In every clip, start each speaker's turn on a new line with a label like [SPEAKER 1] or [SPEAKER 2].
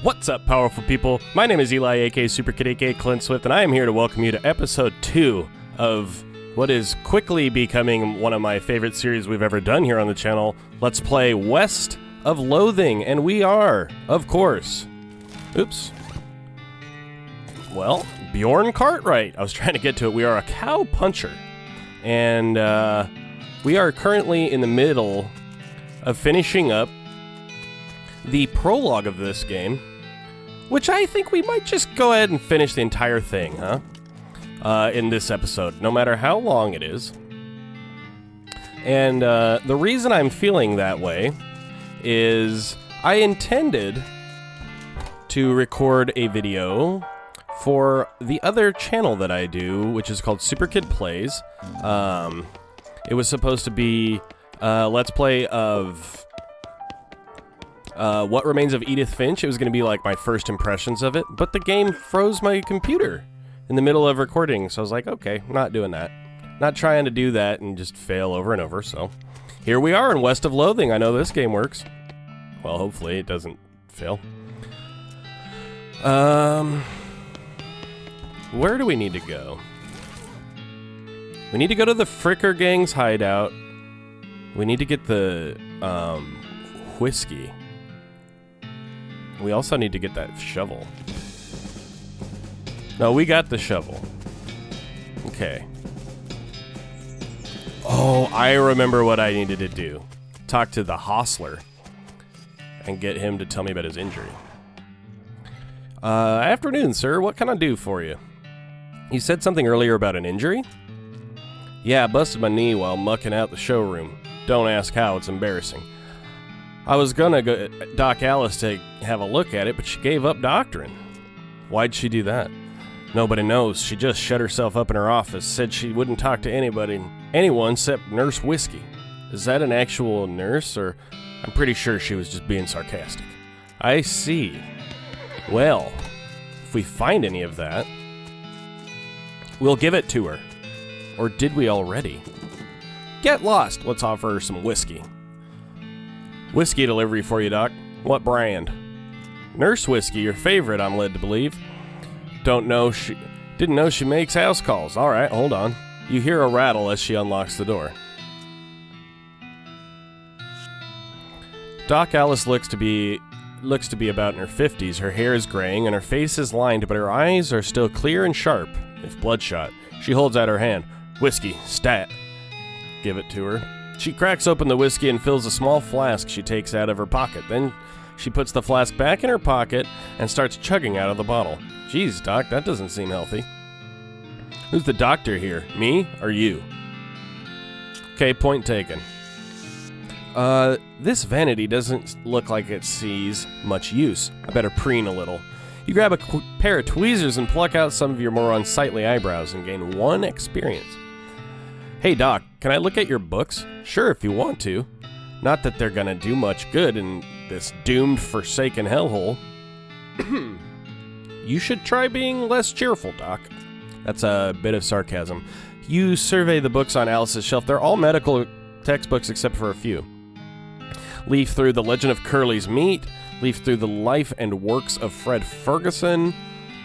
[SPEAKER 1] What's up, powerful people? My name is Eli, aka Super Kid, aka Clint Swift, and I am here to welcome you to episode 2 of what is quickly becoming one of my favorite series we've ever done here on the channel. Let's play West of Loathing, and we are, of course, Bjorn Cartwright. I was trying to get to it. We are a cow puncher, and we are currently in the middle of finishing up the prologue of this game, which I think we might just go ahead and finish the entire thing, in this episode, no matter how long it is. And the reason I'm feeling that way is I intended to record a video for the other channel that I do, which is called Super Kid Plays. It was supposed to be Let's Play of What Remains of Edith Finch. It was going to be like my first impressions of it, but the game froze my computer in the middle of recording, so I was like, okay, not doing that. Not trying to do that and just fail over and over, so here we are in West of Loathing. I know this game works. Well, hopefully it doesn't fail. Where do we need to go? We need to go to the Fricker gang's hideout. We need to get the whiskey. We also need to get that shovel. No, we got the shovel. Okay. Oh, I remember what I needed to do. Talk to the hostler and get him to tell me about his injury. Afternoon, sir. What can I do for you? You said something earlier about an injury? Yeah, I busted my knee while mucking out the showroom. Don't ask how, it's embarrassing. I was gonna go Doc Alice to have a look at it, but she gave up doctoring. Why'd she do that? Nobody knows. She just shut herself up in her office, said she wouldn't talk to anyone except Nurse Whiskey. Is that an actual nurse, or I'm pretty sure she was just being sarcastic. I see. Well, if we find any of that, we'll give it to her. Or did we already? Get lost. Let's offer her some whiskey. Whiskey delivery for you, Doc. What brand? Nurse Whiskey, your favorite, I'm led to believe. Didn't know she makes house calls. All right, hold on. You hear a rattle as she unlocks the door. Doc Alice looks to be about in her 50s. Her hair is graying and her face is lined, but her eyes are still clear and sharp, if bloodshot. She holds out her hand. Whiskey, stat. Give it to her. She cracks open the whiskey and fills a small flask she takes out of her pocket. Then she puts the flask back in her pocket and starts chugging out of the bottle. Geez, Doc, that doesn't seem healthy. Who's the doctor here? Me or you? Okay, point taken. This vanity doesn't look like it sees much use. I better preen a little. You grab a pair of tweezers and pluck out some of your more unsightly eyebrows and gain 1 experience. Hey, Doc, can I look at your books? Sure, if you want to. Not that they're gonna do much good in this doomed, forsaken hellhole. You should try being less cheerful, Doc. That's a bit of sarcasm. You survey the books on Alice's shelf. They're all medical textbooks except for a few. Leaf through The Legend of Curly's Meat. Leaf through The Life and Works of Fred Ferguson.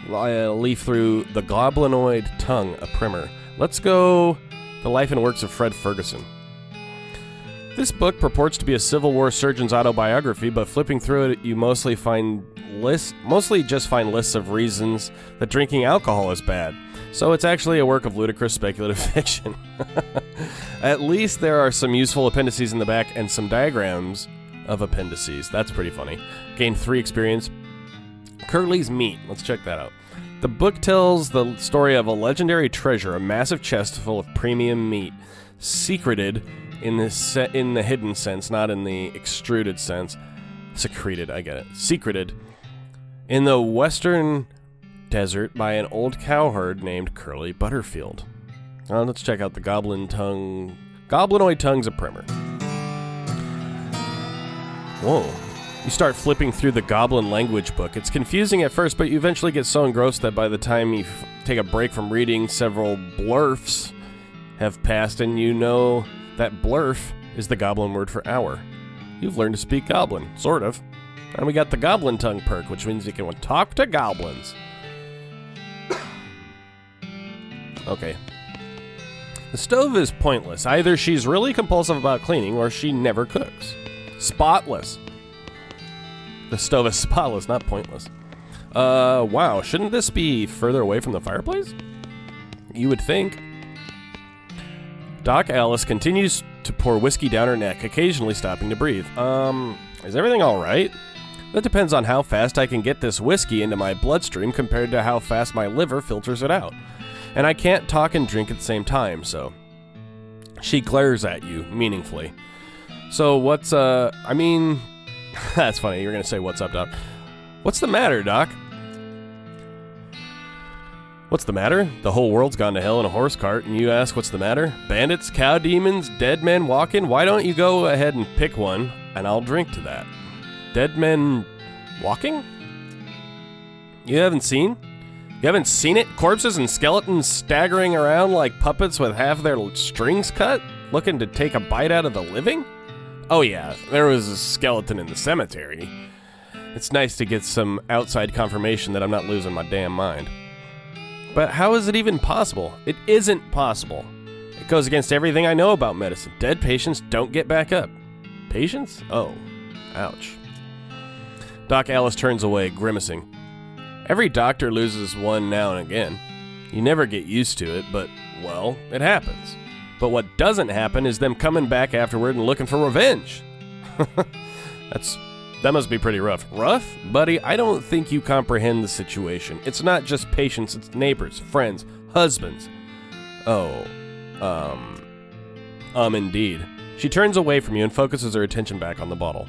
[SPEAKER 1] Leaf through The Goblinoid Tongue, a primer. Let's go The Life and Works of Fred Ferguson. This book purports to be a Civil War surgeon's autobiography, but flipping through it, you mostly just find lists of reasons that drinking alcohol is bad. So it's actually a work of ludicrous speculative fiction. At least there are some useful appendices in the back and some diagrams of appendices. That's pretty funny. Gain 3 experience. Curly's Meat. Let's check that out. The book tells the story of a legendary treasure, a massive chest full of premium meat, secreted in the hidden sense, not in the extruded sense. Secreted, I get it. Secreted in the western desert by an old cowherd named Curly Butterfield. Let's check out the Goblinoid Tongue's a primer. Whoa. You start flipping through the goblin language book. It's confusing at first, but you eventually get so engrossed that by the time you take a break from reading, several blurfs have passed, and you know that blurf is the goblin word for hour. You've learned to speak goblin, sort of. And we got the Goblin Tongue perk, which means we can talk to goblins. Okay. The stove is pointless. Either she's really compulsive about cleaning, or she never cooks. Spotless. The stove is spotless, not pointless. Wow. Shouldn't this be further away from the fireplace? You would think. Doc Alice continues to pour whiskey down her neck, occasionally stopping to breathe. Is everything alright? That depends on how fast I can get this whiskey into my bloodstream compared to how fast my liver filters it out. And I can't talk and drink at the same time, so... She glares at you, meaningfully. So what's, I mean... That's funny, you're gonna say, what's up, Doc? What's the matter, Doc? What's the matter? The whole world's gone to hell in a horse cart, and you ask what's the matter? Bandits, cow demons, dead men walking? Why don't you go ahead and pick one, and I'll drink to that. Dead men walking? You haven't seen? You haven't seen it? Corpses and skeletons staggering around like puppets with half their strings cut, looking to take a bite out of the living? Oh yeah, there was a skeleton in the cemetery. It's nice to get some outside confirmation that I'm not losing my damn mind. But how is it even possible? It isn't possible. It goes against everything I know about medicine. Dead patients don't get back up. Patients? Oh, ouch. Doc Alice turns away, grimacing. Every doctor loses one now and again. You never get used to it, but, well, it happens. But what doesn't happen is them coming back afterward and looking for revenge. That must be pretty rough. Rough? Buddy, I don't think you comprehend the situation. It's not just patients, it's neighbors, friends, husbands. Oh, indeed. She turns away from you and focuses her attention back on the bottle.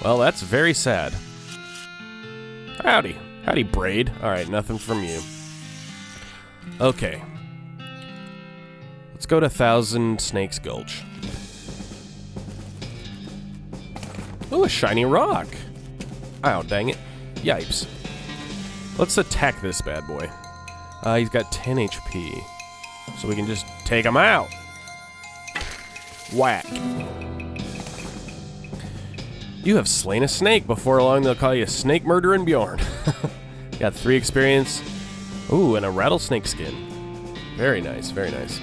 [SPEAKER 1] Well, that's very sad. Howdy. Howdy, Braid. Alright, nothing from you. Okay. Let's go to Thousand Snakes Gulch. Ooh, a shiny rock. Ow, dang it. Yipes. Let's attack this bad boy. He's got 10 HP. So we can just take him out. Whack. You have slain a snake. Before long, they'll call you Snake Murdering Bjorn. Got 3 experience. Ooh, and a rattlesnake skin. Very nice, very nice.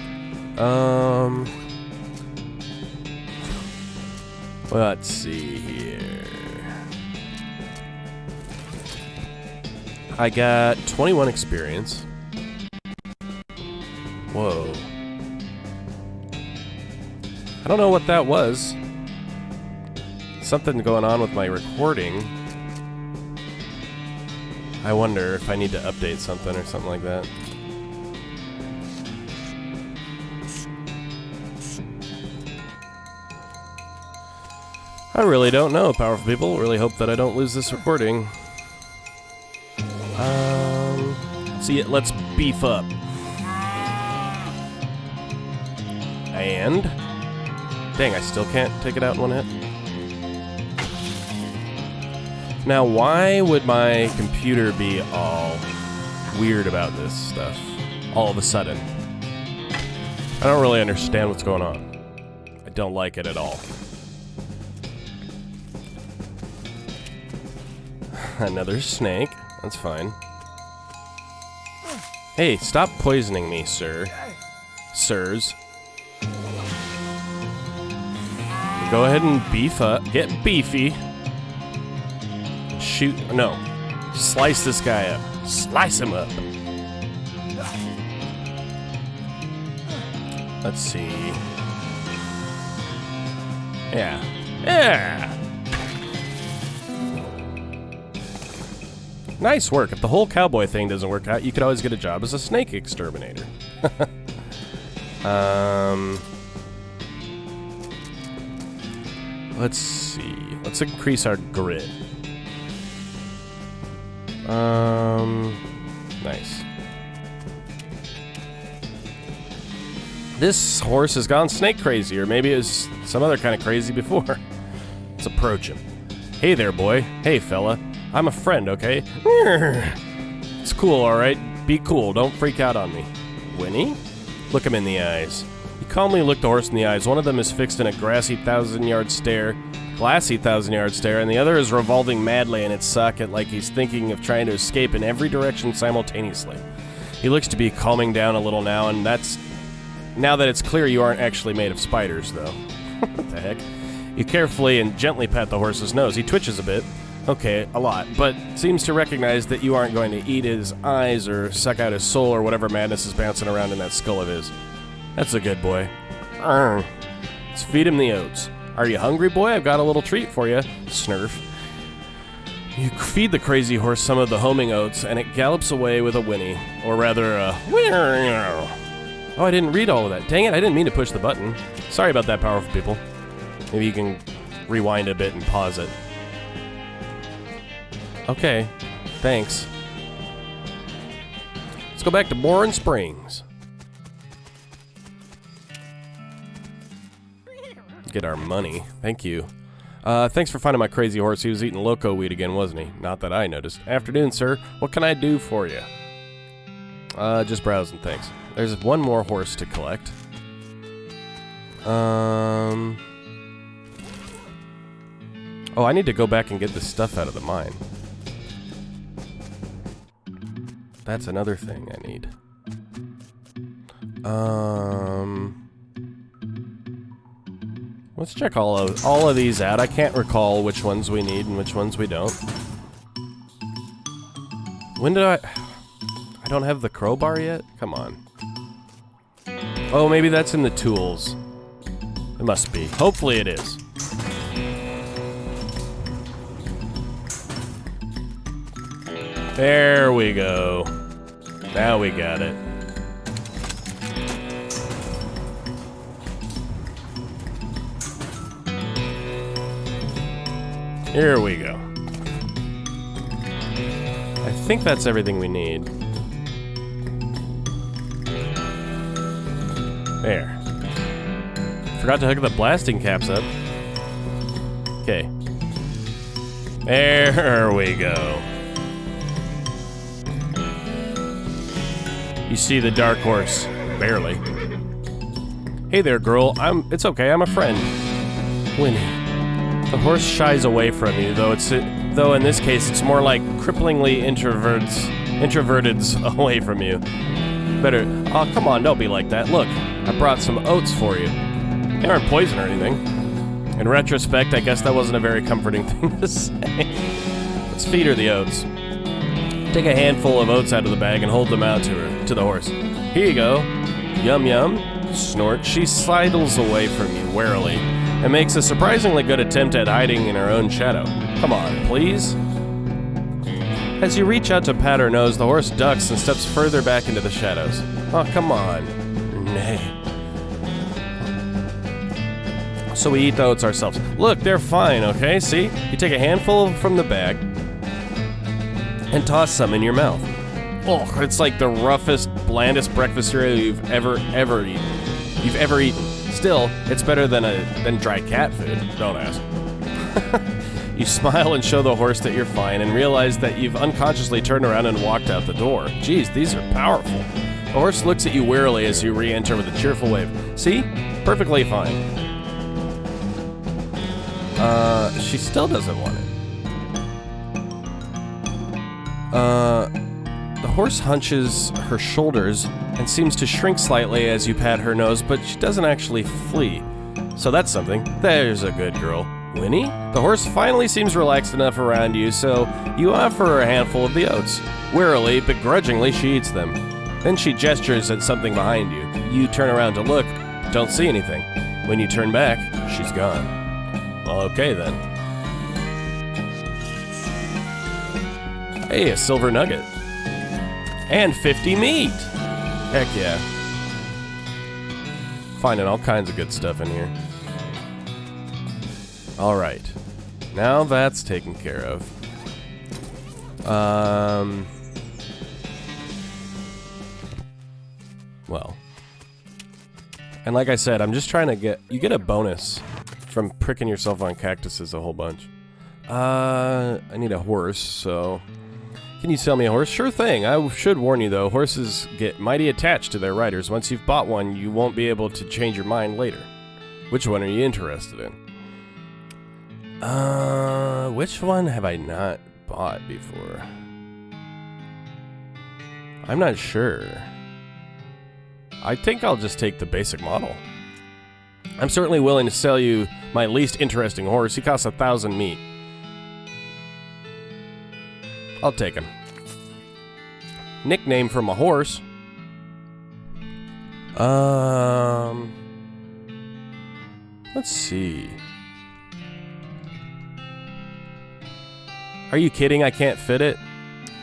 [SPEAKER 1] Let's see here. I got 21 experience. Whoa. I don't know what that was. Something going on with my recording. I wonder if I need to update something or something like that. I really don't know, powerful people. Really hope that I don't lose this recording. See it. Let's beef up. And dang, I still can't take it out in one hit. Now, why would my computer be all weird about this stuff all of a sudden? I don't really understand what's going on. I don't like it at all. Another snake. That's fine. Hey, stop poisoning me, sir. Sirs. Go ahead and beef up. Get beefy. Shoot. No. Slice this guy up. Slice him up. Let's see. Yeah. Yeah! Nice work. If the whole cowboy thing doesn't work out, you could always get a job as a snake exterminator. Let's see. Let's increase our grit. Nice. This horse has gone snake crazy, or maybe it was some other kind of crazy before. Let's approach him. Hey there, boy. Hey, fella. I'm a friend, okay? It's cool, alright? Be cool. Don't freak out on me. Winnie? Look him in the eyes. You calmly look the horse in the eyes. One of them is fixed in a glassy thousand-yard stare, and the other is revolving madly in its socket like he's thinking of trying to escape in every direction simultaneously. He looks to be calming down a little now, and now that it's clear you aren't actually made of spiders, though. What the heck? You carefully and gently pat the horse's nose. He twitches a bit. Okay, a lot, but seems to recognize that you aren't going to eat his eyes or suck out his soul or whatever madness is bouncing around in that skull of his. That's a good boy. Let's feed him the oats. Are you hungry, boy? I've got a little treat for you. Snurf. You feed the crazy horse some of the homing oats, and it gallops away with a whinny, or rather a Oh, I didn't read all of that. Dang it, I didn't mean to push the button. Sorry about that, powerful people. Maybe you can rewind a bit and pause it. Okay, thanks. Let's go back to Bourne Springs. Get our money. Thank you. Thanks for finding my crazy horse. He was eating loco weed again, wasn't he? Not that I noticed. Afternoon, sir. What can I do for you? Just browsing, thanks. There's one more horse to collect. Oh, I need to go back and get this stuff out of the mine. That's another thing I need. Let's check all of these out. I can't recall which ones we need and which ones we don't. When did I don't have the crowbar yet? Come on. Oh, maybe that's in the tools. It must be. Hopefully it is. There we go. Now we got it. Here we go. I think that's everything we need. There. Forgot to hook the blasting caps up. Okay. There we go. You see the dark horse. Barely. Hey there, girl. It's okay, I'm a friend. Winnie. The horse shies away from you, though in this case it's more like cripplingly introverted away from you. Oh, come on, don't be like that. Look, I brought some oats for you. They aren't poison or anything. In retrospect, I guess that wasn't a very comforting thing to say. Let's feed her the oats. Take a handful of oats out of the bag and hold them out to the horse. Here you go. Yum yum. Snort. She sidles away from you warily and makes a surprisingly good attempt at hiding in her own shadow. Come on, please. As you reach out to pat her nose, the horse ducks and steps further back into the shadows. Oh, come on. Nay. So we eat the oats ourselves. Look, they're fine, okay? See? You take a handful from the bag and toss some in your mouth. Oh, it's like the roughest, blandest breakfast cereal you've ever eaten. Still, it's better than dry cat food. Don't ask. You smile and show the horse that you're fine and realize that you've unconsciously turned around and walked out the door. Geez, these are powerful. The horse looks at you wearily as you re-enter with a cheerful wave. See? Perfectly fine. She still doesn't want it. The horse hunches her shoulders and seems to shrink slightly as you pat her nose, but she doesn't actually flee. So that's something. There's a good girl. Winnie? The horse finally seems relaxed enough around you, so you offer her a handful of the oats. Wearily, begrudgingly, she eats them. Then she gestures at something behind you. You turn around to look, don't see anything. When you turn back, she's gone. Well, okay then. Hey, a silver nugget. And 50 meat! Heck yeah. Finding all kinds of good stuff in here. Alright. Now that's taken care of. Well. And like I said, I'm just trying to you get a bonus from pricking yourself on cactuses a whole bunch. I need a horse, so Can you sell me a horse? Sure thing. I should warn you, though. Horses get mighty attached to their riders. Once you've bought one, you won't be able to change your mind later. Which one are you interested in? Which one have I not bought before? I'm not sure. I think I'll just take the basic model. I'm certainly willing to sell you my least interesting horse. He costs 1,000 meat. I'll take him. Nickname from a horse. Let's see. Are you kidding? I can't fit it?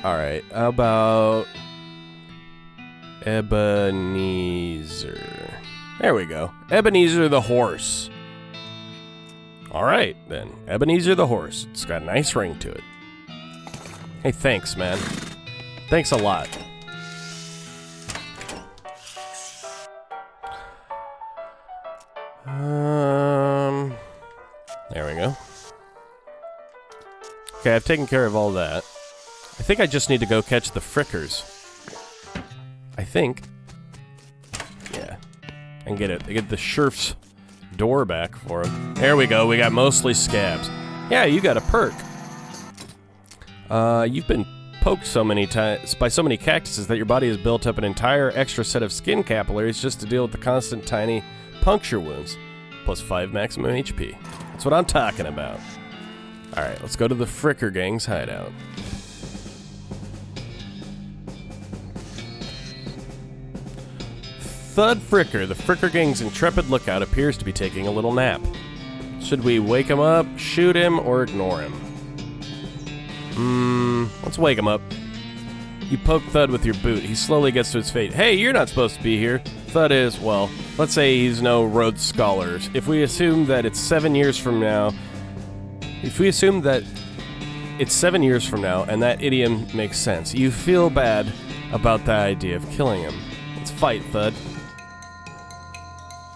[SPEAKER 1] Alright, how about Ebenezer? There we go. Ebenezer the horse. Alright, then. Ebenezer the horse. It's got a nice ring to it. Hey, thanks, man. Thanks a lot. There we go. Okay, I've taken care of all that. I think I just need to go catch the frickers. I think. Yeah. And get it. Get the sheriff's door back for him. There we go. We got mostly scabs. Yeah, you got a perk. You've been poked so many times by so many cactuses that your body has built up an entire extra set of skin capillaries just to deal with the constant tiny puncture wounds. Plus 5 maximum HP. That's what I'm talking about. Alright, let's go to the Fricker Gang's hideout. Thud Fricker, the Fricker Gang's intrepid lookout, appears to be taking a little nap. Should we wake him up, shoot him, or ignore him? Let's wake him up. You poke Thud with your boot. He slowly gets to his fate. Hey, you're not supposed to be here. Thud is, well, let's say he's no Rhodes Scholar. If we assume that it's 7 years from now, and that idiom makes sense, you feel bad about the idea of killing him. Let's fight, Thud.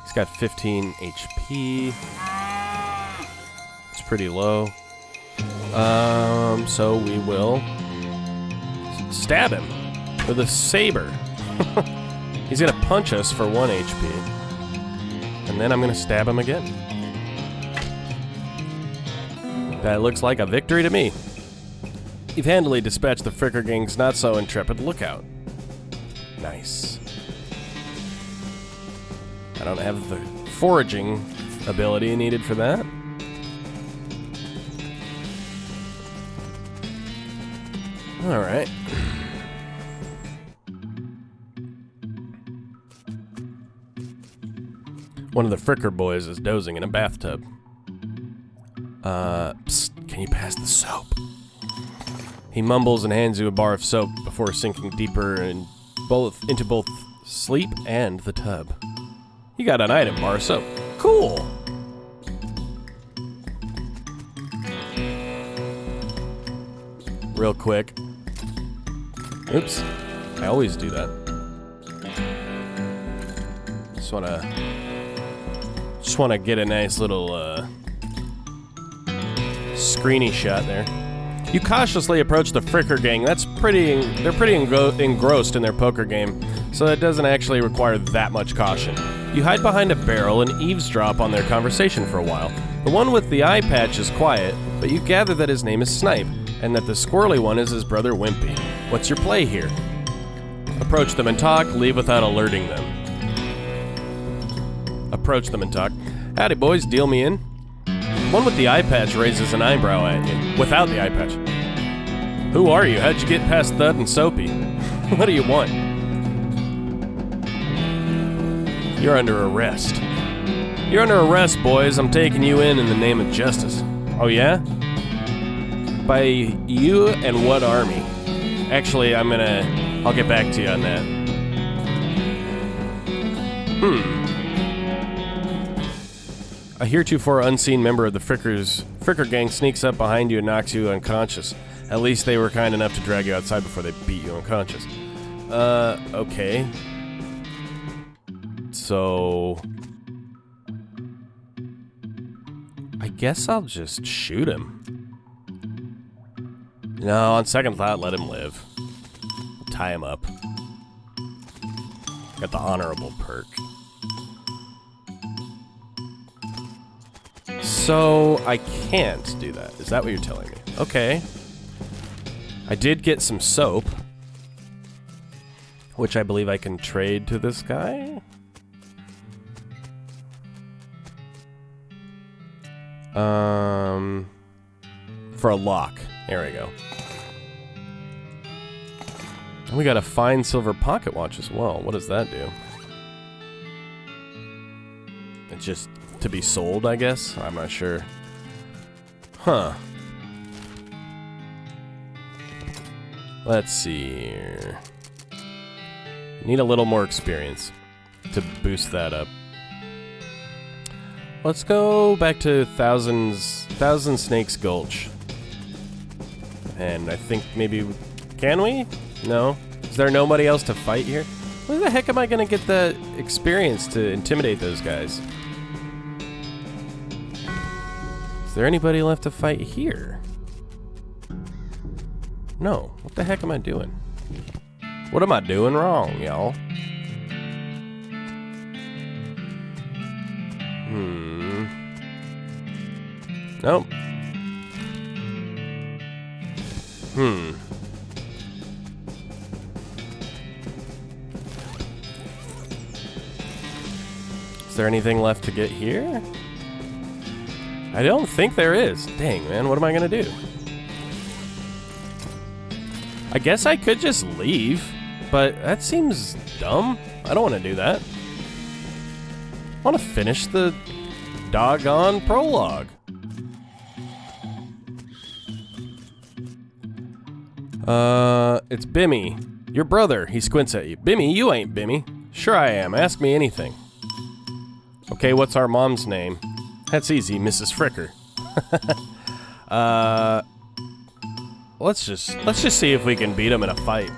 [SPEAKER 1] He's got 15 HP. It's pretty low. So we will stab him with a saber. He's gonna punch us for 1 HP. And then I'm gonna stab him again. That looks like a victory to me. You've handily dispatched the Fricker Gang's not-so-intrepid lookout. Nice. I don't have the foraging ability needed for that. Alright. One of the Fricker boys is dozing in a bathtub. Psst, can you pass the soap? He mumbles and hands you a bar of soap before sinking deeper into both sleep and the tub. You got an item bar of soap. Cool! Real quick. Oops. I always do that. Just wanna get a nice little, screeny shot there. You cautiously approach the Fricker Gang. They're pretty engrossed in their poker game, so it doesn't actually require that much caution. You hide behind a barrel and eavesdrop on their conversation for a while. The one with the eye patch is quiet, but you gather that his name is Snipe, and that the squirrely one is his brother Wimpy. What's your play here? Approach them and talk, leave without alerting them. Approach them and talk. Howdy boys, deal me in. One with the eye patch raises an eyebrow at you. Without the eye patch. Who are you? How'd you get past Thud and Soapy? What do you want? You're under arrest. You're under arrest, boys. I'm taking you in the name of justice. Oh yeah? By you and what army? Actually, I'll get back to you on that. A heretofore unseen member of the Fricker Gang sneaks up behind you and knocks you unconscious. At least they were kind enough to drag you outside before they beat you unconscious. Okay. So... I guess I'll just shoot him. No, on second thought, let him live. Tie him up. Got the honorable perk. So, I can't do that. Is that what you're telling me? Okay. I did get some soap, which I believe I can trade to this guy. For a lock. There we go. And we got a fine silver pocket watch as well. What does that do? It's just to be sold, I guess? I'm not sure. Huh. Let's see here. Need a little more experience to boost that up. Let's go back to Thousand Snakes Gulch. And I think maybe... Can we? No? Is there nobody else to fight here? Where the heck am I gonna get the experience to intimidate those guys? Is there anybody left to fight here? No. What the heck am I doing? What am I doing wrong, y'all? Nope. Is there anything left to get here? I don't think there is. Dang, man, what am I gonna do? I guess I could just leave, but that seems dumb. I don't want to do that. I want to finish the doggone prologue. It's Bimmy. Your brother. He squints at you. Bimmy, you ain't Bimmy. Sure I am. Ask me anything. Okay, what's our mom's name? That's easy, Mrs. Fricker. Let's just see if we can beat him in a fight.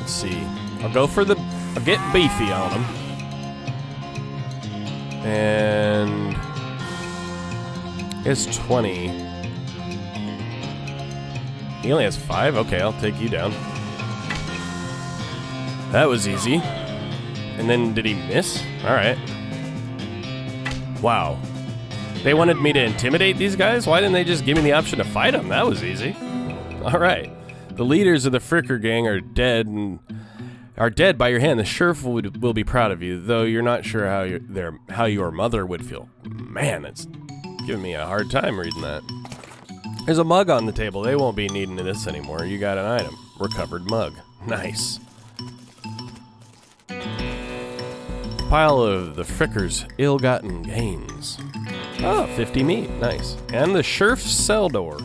[SPEAKER 1] Let's see. I'll get beefy on him. And it's 20. He only has 5? Okay, I'll take you down. That was easy. And then did he miss? Alright. Wow. They wanted me to intimidate these guys? Why didn't they just give me the option to fight them? That was easy. Alright. The leaders of the Fricker gang are dead by your hand. The sheriff will be proud of you, though you're not sure how your mother would feel. Man, it's giving me a hard time reading that. There's a mug on the table. They won't be needing this anymore. You got an item. Recovered mug. Nice. Pile of the Fricker's ill-gotten gains. Oh, 50 meat. Nice. And the sheriff's cell door.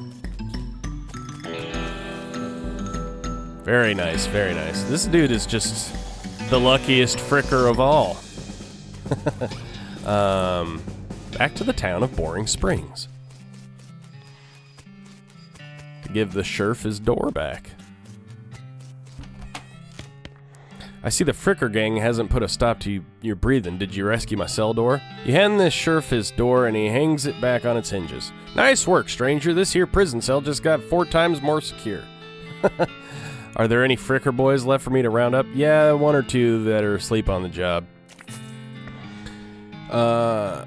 [SPEAKER 1] Very nice, very nice. This dude is just the luckiest Fricker of all. Back to the town of Boring Springs. To give the sheriff his door back. I see the Fricker gang hasn't put a stop to your breathing. Did you rescue my cell door? You hand the sheriff his door and he hangs it back on its hinges. Nice work, stranger. This here prison cell just got 4 times more secure. Are there any Fricker boys left for me to round up? Yeah, 1 or 2 that are asleep on the job. I'll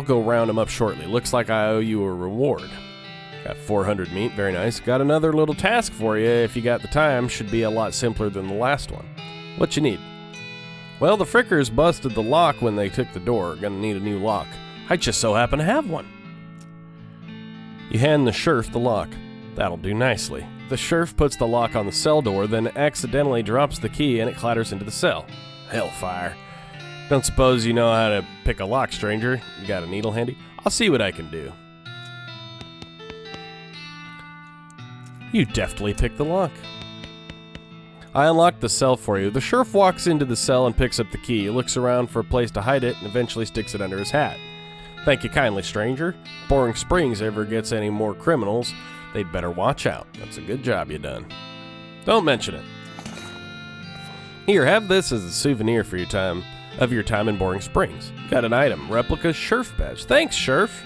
[SPEAKER 1] go round them up shortly. Looks like I owe you a reward. Got 400 meat, very nice. Got another little task for you if you got the time. Should be a lot simpler than the last one. What you need? Well, the Frickers busted the lock when they took the door. Gonna need a new lock. I just so happen to have one. You hand the sheriff the lock. That'll do nicely. The sheriff puts the lock on the cell door, then accidentally drops the key and it clatters into the cell. Hellfire. Don't suppose you know how to pick a lock, stranger? You got a needle handy? I'll see what I can do. You deftly pick the lock. I unlocked the cell for you. The sheriff walks into the cell and picks up the key. He looks around for a place to hide it and eventually sticks it under his hat. Thank you kindly, stranger. If Boring Springs ever gets any more criminals, they'd better watch out. That's a good job you done. Don't mention it. Here, have this as a souvenir for your time. of your time in Boring Springs. Got an item. Replica Sheriff badge. Thanks, Sheriff.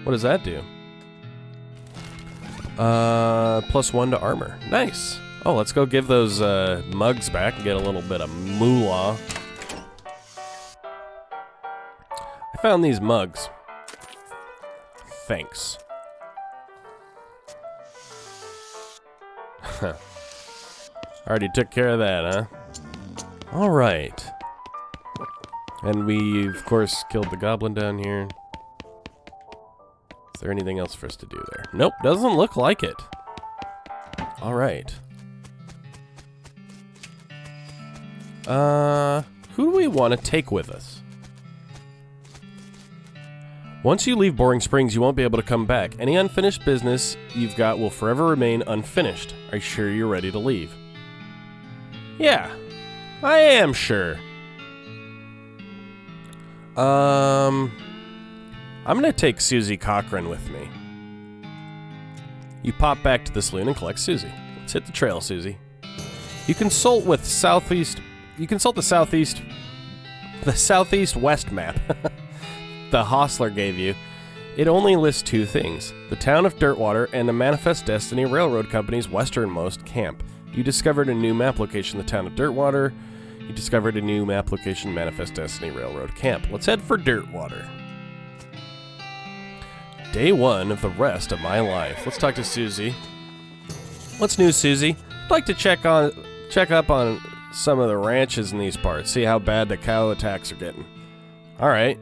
[SPEAKER 1] What does that do? +1 to armor. Nice. Oh, let's go give those mugs back and get a little bit of moolah. I found these mugs. Thanks. Already took care of that, huh? Alright. And we, of course, killed the goblin down here. Is there anything else for us to do there? Nope, doesn't look like it. Alright. Who do we want to take with us? Once you leave Boring Springs, you won't be able to come back. Any unfinished business you've got will forever remain unfinished. Are you sure you're ready to leave? Yeah, I am sure. I'm gonna take Susie Cochran with me. You pop back to the saloon and collect Susie. Let's hit the trail, Susie. You consult with Southeast. You consult the Southeast West map the Hostler gave you. It only lists 2 things: the town of Dirtwater and the Manifest Destiny Railroad Company's westernmost camp. You discovered a new map location, the town of Dirtwater. You discovered a new map location, Manifest Destiny Railroad Camp. Let's head for Dirtwater. Day 1 of the rest of my life. Let's talk to Susie. What's new, Susie? I'd like to check up on some of the ranches in these parts, see how bad the cow attacks are getting. Alright.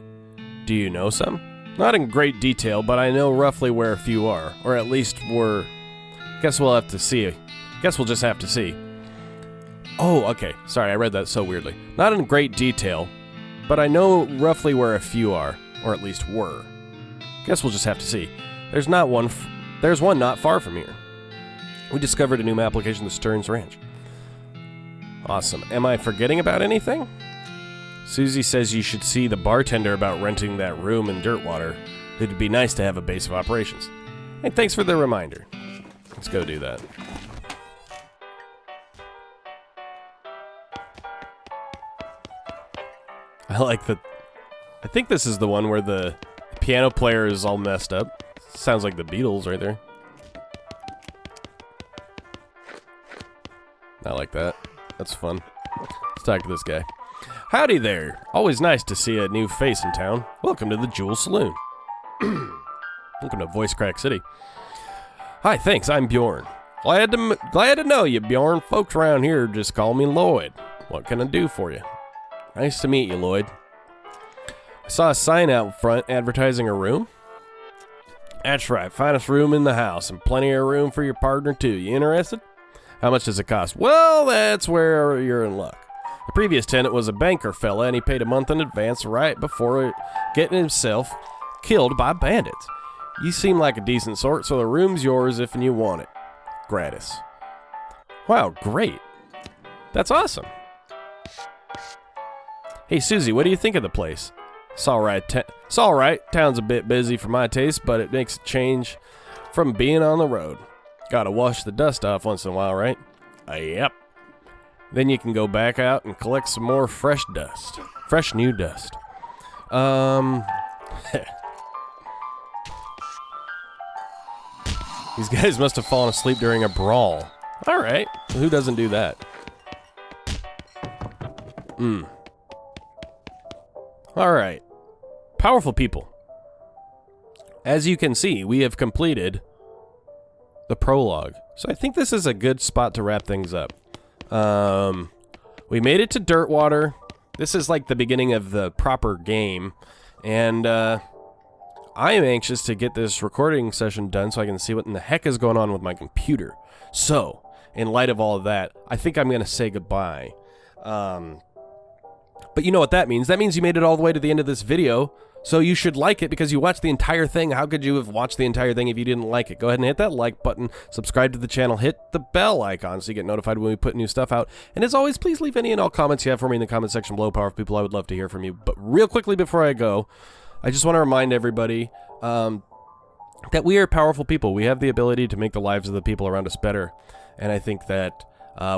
[SPEAKER 1] Do you know some? Not in great detail, but I know roughly where a few are. Or at least we're... Guess we'll have to see. Guess we'll just have to see. Oh, okay. Sorry, I read that so weirdly. Not in great detail, but I know roughly where a few are. Or at least were. Guess we'll just have to see. There's one not far from here. We discovered a new map location, the Stearns Ranch. Awesome. Am I forgetting about anything? Susie says you should see the bartender about renting that room in Dirtwater. It'd be nice to have a base of operations. Hey, thanks for the reminder. Let's go do that. I like that. I think this is the one where the piano player is all messed up. Sounds like the Beatles right there. I like that. That's fun. Let's talk to this guy. Howdy there. Always nice to see a new face in town. Welcome to the Jewel Saloon. Welcome to Voice Crack City. Hi, thanks. I'm Bjorn. Glad to know you, Bjorn. Folks around here just call me Lloyd. What can I do for you? Nice to meet you, Lloyd. I saw a sign out front advertising a room. That's right. Finest room in the house and plenty of room for your partner, too. You interested? How much does it cost? Well, that's where you're in luck. The previous tenant was a banker fella, and he paid a month in advance right before getting himself killed by bandits. You seem like a decent sort, so the room's yours if you want it. Gratis. Wow, great. That's awesome. Hey, Susie, what do you think of the place? It's all right. Town's a bit busy for my taste, but it makes a change from being on the road. Gotta wash the dust off once in a while, right? Yep. Then you can go back out and collect some more fresh dust. Fresh new dust. These guys must have fallen asleep during a brawl. Alright. Who doesn't do that? Alright. Powerful people. As you can see, we have completed the prologue. So I think this is a good spot to wrap things up. We made it to Dirtwater. This is like the beginning of the proper game. And I am anxious to get this recording session done so I can see what in the heck is going on with my computer. So, in light of all of that, I think I'm going to say goodbye. But you know what that means. That means you made it all the way to the end of this video. So you should like it because you watched the entire thing. How could you have watched the entire thing if you didn't like it? Go ahead and hit that like button, subscribe to the channel, hit the bell icon so you get notified when we put new stuff out. And as always, please leave any and all comments you have for me in the comment section below. Powerful people, I would love to hear from you. But real quickly before I go, I just want to remind everybody that we are powerful people. We have the ability to make the lives of the people around us better. And I think that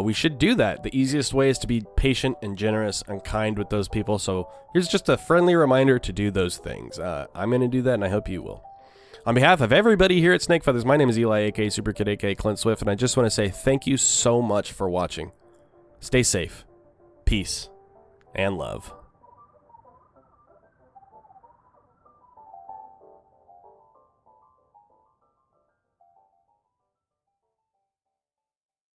[SPEAKER 1] we should do that. The easiest way is to be patient and generous and kind with those people. So here's just a friendly reminder to do those things. I'm going to do that, and I hope you will. On behalf of everybody here at Snake Feathers, my name is Eli, aka Superkid, aka Clint Swift, and I just want to say thank you so much for watching. Stay safe, peace, and love.